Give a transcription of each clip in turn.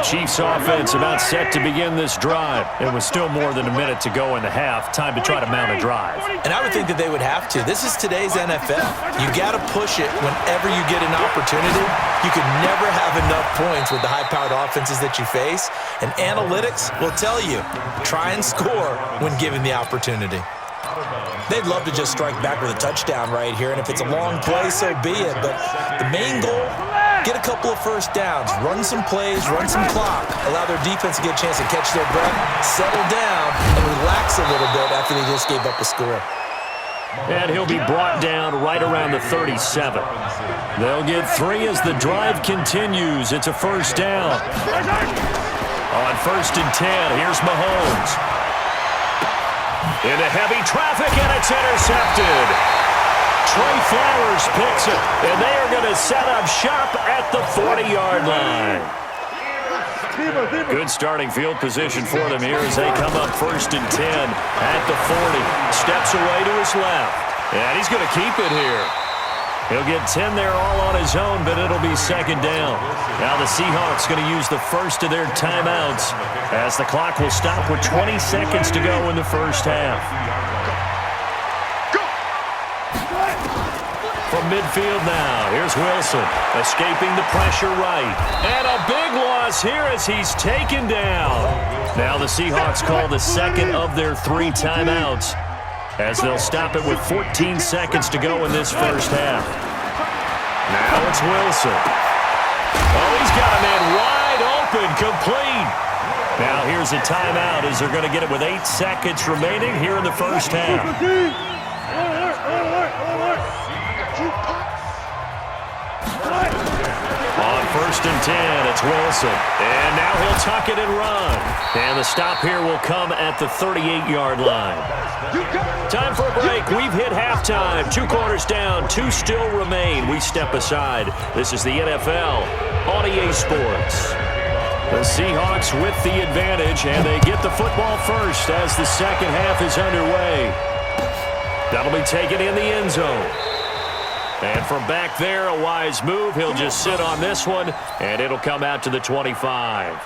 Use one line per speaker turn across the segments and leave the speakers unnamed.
Chiefs offense about set to begin this drive. It was still more than a minute to go in the half. Time to try to mount a drive.
And I would think that they would have to. This is today's NFL. You got to push it whenever you get an opportunity. You could never have enough points with the high-powered offenses that you face. And analytics will tell you, try and score when given the opportunity. They'd love to just strike back with a touchdown right here, and if it's a long play, so be it. But the main goal, get a couple of first downs, run some plays, run some clock, allow their defense to get a chance to catch their breath, settle down, and relax a little bit after they just gave up a score.
And he'll be brought down right around the 37. They'll get 3 as the drive continues. It's a first down. On 1st and 10, here's Mahomes. Into heavy traffic, and it's intercepted. Trey Flowers picks it, and they are going to set up shop at the 40-yard line. Good starting field position for them here as they come up 1st and 10 at the 40. Steps away to his left, and he's going to keep it here. He'll get 10 there all on his own, but it'll be 2nd down. Now the Seahawks going to use the first of their timeouts as the clock will stop with 20 seconds to go in the first half. From midfield now, here's Wilson, escaping the pressure right. And a big loss here as he's taken down. Now the Seahawks call the second of their 3 timeouts, as they'll stop it with 14 seconds to go in this first half. Now it's Wilson. Oh, he's got a man wide open, complete. Now here's a timeout as they're going to get it with 8 seconds remaining here in the first half. On 1st and 10, it's Wilson. And now he'll tuck it and run. And the stop here will come at the 38-yard line. Time for a break. We've hit halftime. 2 quarters down, 2 still remain. We step aside. This is the NFL on EA Sports. The Seahawks with the advantage, and they get the football first as the second half is underway. That'll be taken in the end zone. And from back there, a wise move. He'll just sit on this one, and it'll come out to the 25.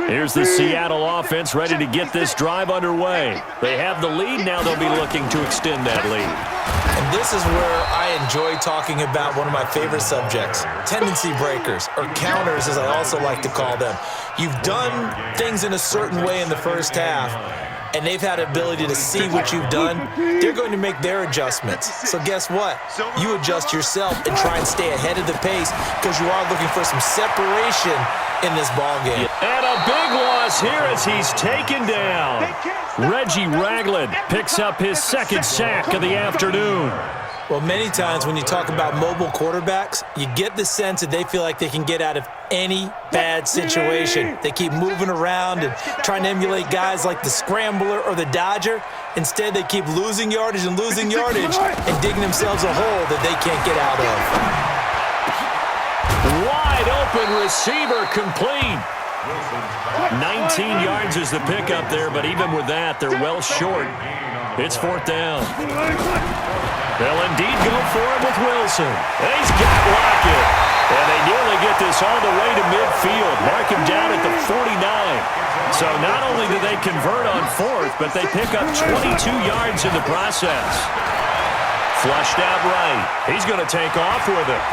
Here's the Seattle offense ready to get this drive underway. They have the lead. Now they'll be looking to extend that lead.
And this is where I enjoy talking about one of my favorite subjects, tendency breakers, or counters as I also like to call them. You've done things in a certain way in the first half, and they've had the ability to see what you've done. They're going to make their adjustments. So guess what? You adjust yourself and try and stay ahead of the pace because you are looking for some separation in this ballgame.
And a big loss here as he's taken down. Reggie Ragland picks up his 2nd sack of the afternoon.
Well, many times when you talk about mobile quarterbacks, you get the sense that they feel like they can get out of any bad situation. They keep moving around and trying to emulate guys like the Scrambler or the Dodger. Instead, they keep losing yardage and digging themselves a hole that they can't get out of.
Wide open receiver, complete. 19 yards is the pickup there, but even with that, they're well short. It's 4th down. They'll indeed go for it with Wilson. He's got Lockett. And they nearly get this all the way to midfield. Mark him down at the 49. So not only do they convert on 4th, but they pick up 22 yards in the process. Flushed out right. He's going to take off with it.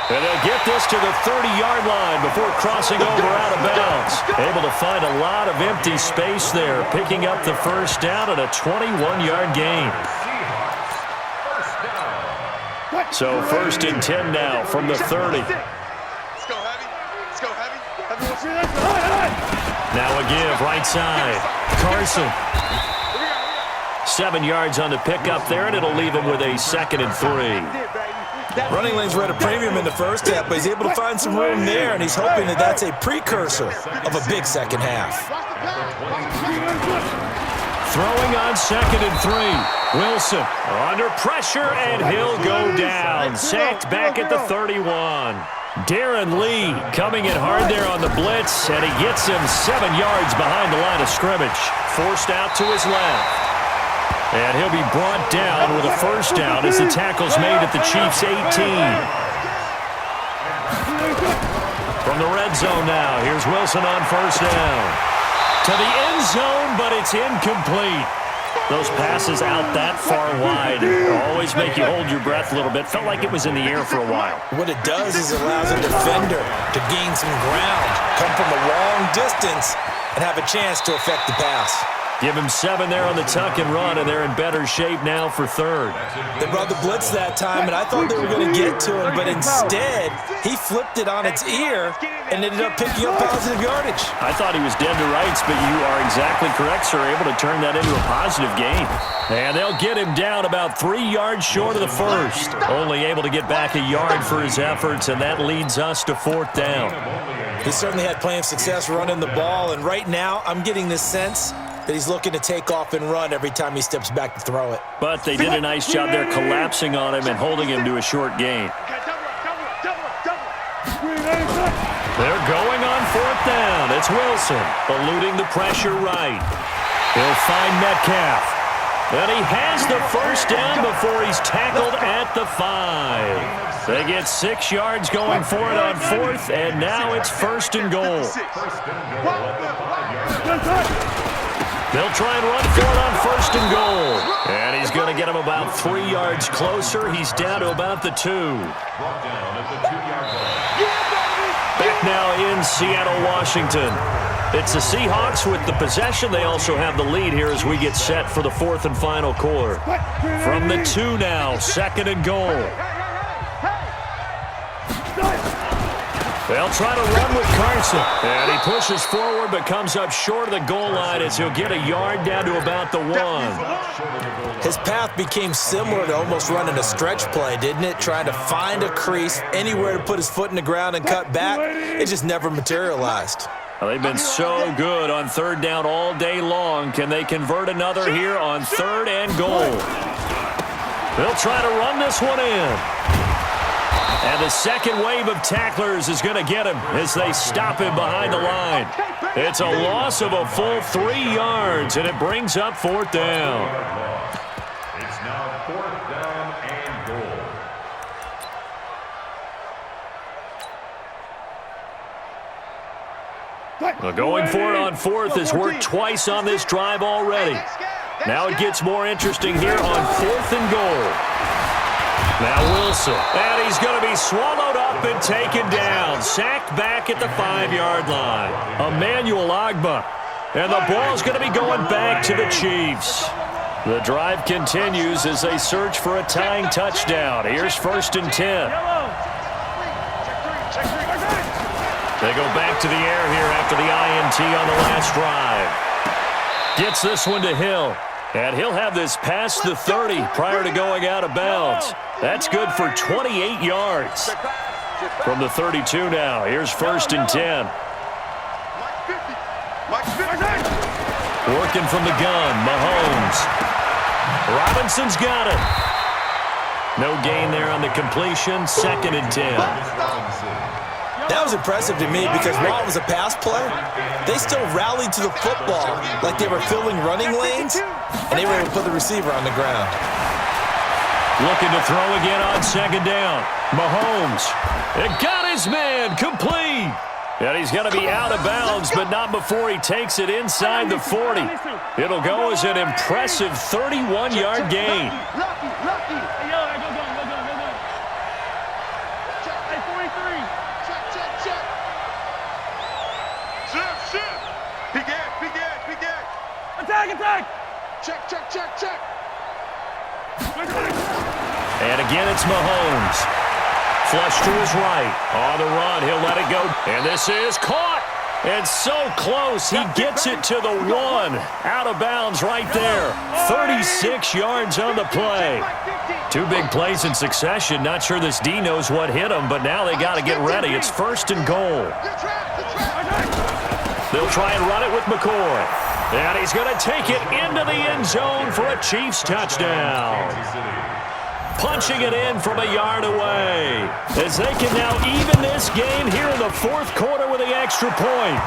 And they'll get this to the 30-yard line before crossing over out of bounds. Able to find a lot of empty space there, picking up the first down at a 21-yard gain. So 1st and 10 now from the 30.
Let's go heavy. Let's go heavy.
Now a give right side. Carson. 7 yards on the pickup there, and it'll leave him with a 2nd and 3.
Running lanes were at a premium in the first half, but he's able to find some room there, and he's hoping that that's a precursor of a big second half.
Throwing on 2nd and 3. Wilson under pressure, and he'll go down. Sacked back at the 31. Darren Lee coming in hard there on the blitz, and he gets him 7 yards behind the line of scrimmage. Forced out to his left. And he'll be brought down with a first down as the tackle's made at the Chiefs' 18. From the red zone now, here's Wilson on first down. To the end zone, but it's incomplete. Those passes out that far wide always make you hold your breath a little bit. Felt like it was in the air for a while.
What it does is it allows a defender to gain some ground, come from a long distance, and have a chance to affect the pass.
Give him 7 there on the tuck and run, and they're in better shape now for third.
They brought the blitz that time, and I thought they were going to get to him, but instead, he flipped it on its ear and ended up picking up positive yardage.
I thought he was dead to rights, but you are exactly correct, sir. Able to turn that into a positive gain. And they'll get him down about 3 yards short of the first. Only able to get back a yard for his efforts, and that leads us to 4th down.
He certainly had plenty of success running the ball, and right now, I'm getting this sense that he's looking to take off and run every time he steps back to throw it.
But they did a nice job there collapsing on him and holding him to a short gain. They're going on 4th down. It's Wilson eluding the pressure right. He'll find Metcalf. And he has the first down before he's tackled at the 5. They get 6 yards going for it on 4th, and now it's 1st and goal. They'll try and run for it on 1st and goal. And he's going to get him about 3 yards closer. He's down to about the 2. Back now in Seattle, Washington. It's the Seahawks with the possession. They also have the lead here as we get set for the 4th and final quarter. From the 2 now, 2nd and goal. They'll try to run with Carson. And he pushes forward but comes up short of the goal line as he'll get a yard down to about the 1.
His path became similar to almost running a stretch play, didn't it? Trying to find a crease, anywhere to put his foot in the ground and cut back. It just never materialized.
Well, they've been so good on 3rd down all day long. Can they convert another here on 3rd and goal? They'll try to run this one in. And the second wave of tacklers is going to get him as they stop him behind the line. It's a loss of a full 3 yards, and it brings up 4th down.
It's now 4th down and goal.
Well, going for it on 4th has worked twice on this drive already. Now it gets more interesting here on 4th and goal. Now Wilson, and he's going to be swallowed up and taken down. Sacked back at the 5-yard line. Emmanuel Ogbah. And the ball's going to be going back to the Chiefs. The drive continues as they search for a tying touchdown. Here's 1st and 10. They go back to the air here after the INT on the last drive. Gets this one to Hill. And he'll have this past the 30 prior to going out of bounds. That's good for 28 yards. From the 32 now, here's 1st and 10. Working from the gun, Mahomes. Robinson's got it. No gain there on the completion, 2nd and 10.
That was impressive to me because while it was a pass play, they still rallied to the football like they were filling running lanes, and they were able to put the receiver on the ground.
Looking to throw again on 2nd down. Mahomes. It got his man complete. And he's going to be out of bounds, but not before he takes it inside the 40. It'll go as an impressive 31-yard gain.
Attack! Check.
And again, it's Mahomes. Flush to his right. On the run, he'll let it go. And this is caught. And so close, he gets it to the 1. Out of bounds right there. 36 yards on the play. 2 big plays in succession. Not sure this D knows what hit him, but now they got to get ready. It's 1st and goal. They'll try and run it with McCoy. And he's going to take it into the end zone for a Chiefs touchdown. punching it in from a yard away. As they can now even this game here in the fourth quarter with the extra point.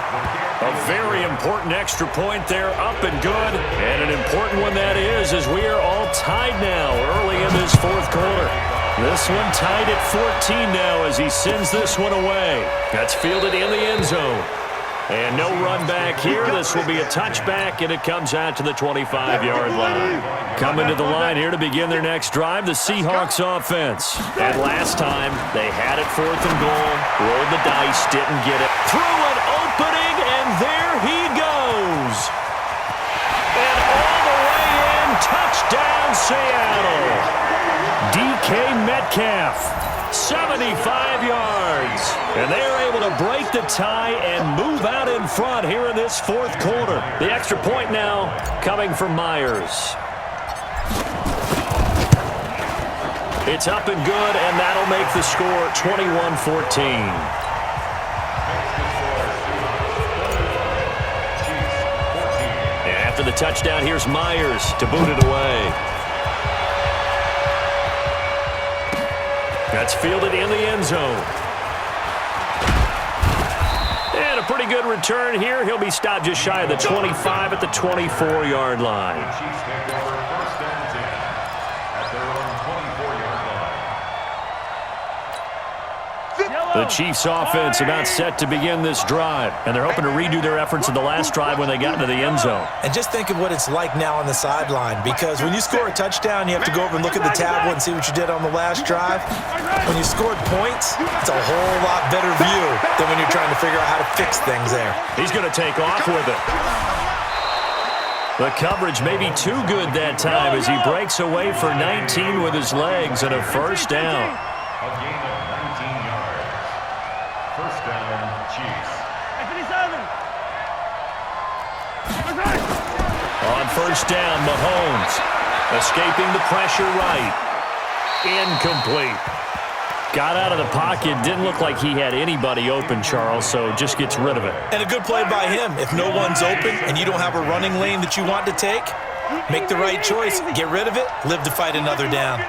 A very important extra point there, up and good. And an important one that is, as we are all tied now early in this fourth quarter. This one tied at 14 now as he sends this one away. That's fielded in the end zone. And no run back here. This will be a touchback, and it comes out to the 25-yard line. Coming to the line here to begin their next drive, the Seahawks offense. And last time, they had it 4th and goal, rolled the dice, didn't get it. Through an opening, and there he goes. And all the way in, touchdown Seattle. DK Metcalf, 75 yards. And they're able to break the tie and move out in front here in this fourth quarter. The extra point now coming from Myers. It's up and good, and that'll make the score 21-14. After the touchdown, here's Myers to boot it away. That's fielded in the end zone. And a pretty good return here. He'll be stopped just shy of the 25 at the 24-yard line. The Chiefs offense about set to begin this drive, and they're hoping to redo their efforts in the last drive when they got into the end zone.
And just think of what it's like now on the sideline, because when you score a touchdown, you have to go over and look at the tablet and see what you did on the last drive. When you scored points, it's a whole lot better view than when you're trying to figure out how to fix things there.
He's going to take off with it. The coverage may be too good that time as he breaks away for 19 with his legs and a first down.
A gain of 19 yards. First down, Chiefs.
On first down, Mahomes escaping the pressure right. Incomplete. Got out of the pocket. Didn't look like he had anybody open, Charles, so just gets rid of it.
And a good play by him. If no one's open and you don't have a running lane that you want to take, make the right choice. Get rid of it. Live to fight another down.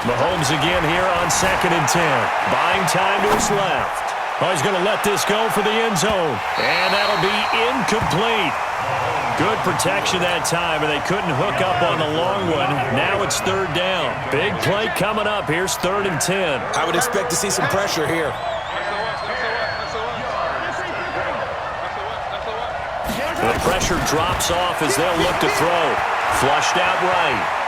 Mahomes again here on 2nd and 10. Buying time to his left. Oh, he's going to let this go for the end zone. And that'll be incomplete. Good protection that time, and they couldn't hook up on the long one. Now it's 3rd down. Big play coming up. Here's 3rd and 10.
I would expect to see some pressure here.
The pressure drops off as they'll look to throw. Flushed out right.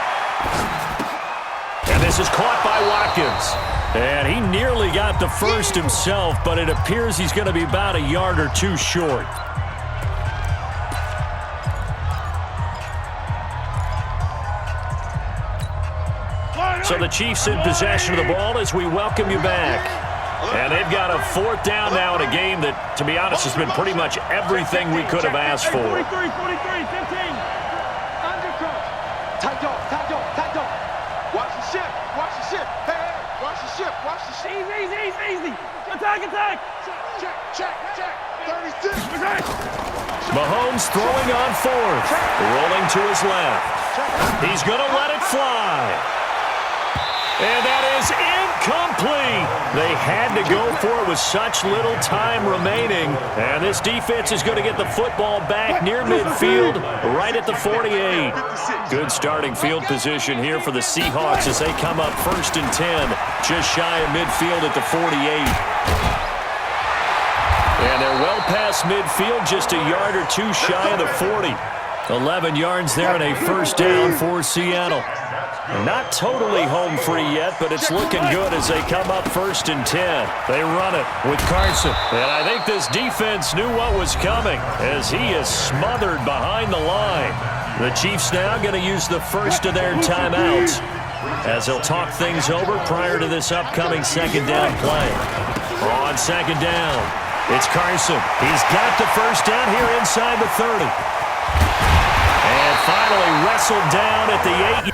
And this is caught by Watkins. And he nearly got the first himself, but it appears he's going to be about a yard or two short. So the Chiefs in possession of the ball as we welcome you back. And they've got a 4th down now in a game that, to be honest, has been pretty much everything we could have asked for.
43, 15. Undercut. Tight dog. Watch the ship. Hey, watch the ship. Easy. Attack. Check. 36.
Mahomes throwing on 4th. Rolling to his left. He's going to let it fly. And that is incomplete. They had to go for it with such little time remaining. And this defense is going to get the football back near midfield, right at the 48. Good starting field position here for the Seahawks as they come up 1st and 10, just shy of midfield at the 48. And they're well past midfield, just a yard or two shy of the 40. 11 yards there and a first down for Seattle. Not totally home free yet, but it's looking good as they come up 1st and 10. They run it with Carson. And I think this defense knew what was coming as he is smothered behind the line. The Chiefs now going to use the first of their timeouts as they'll talk things over prior to this upcoming 2nd down play. On 2nd down, it's Carson. He's got the first down here inside the 30. And finally wrestled down at the 8.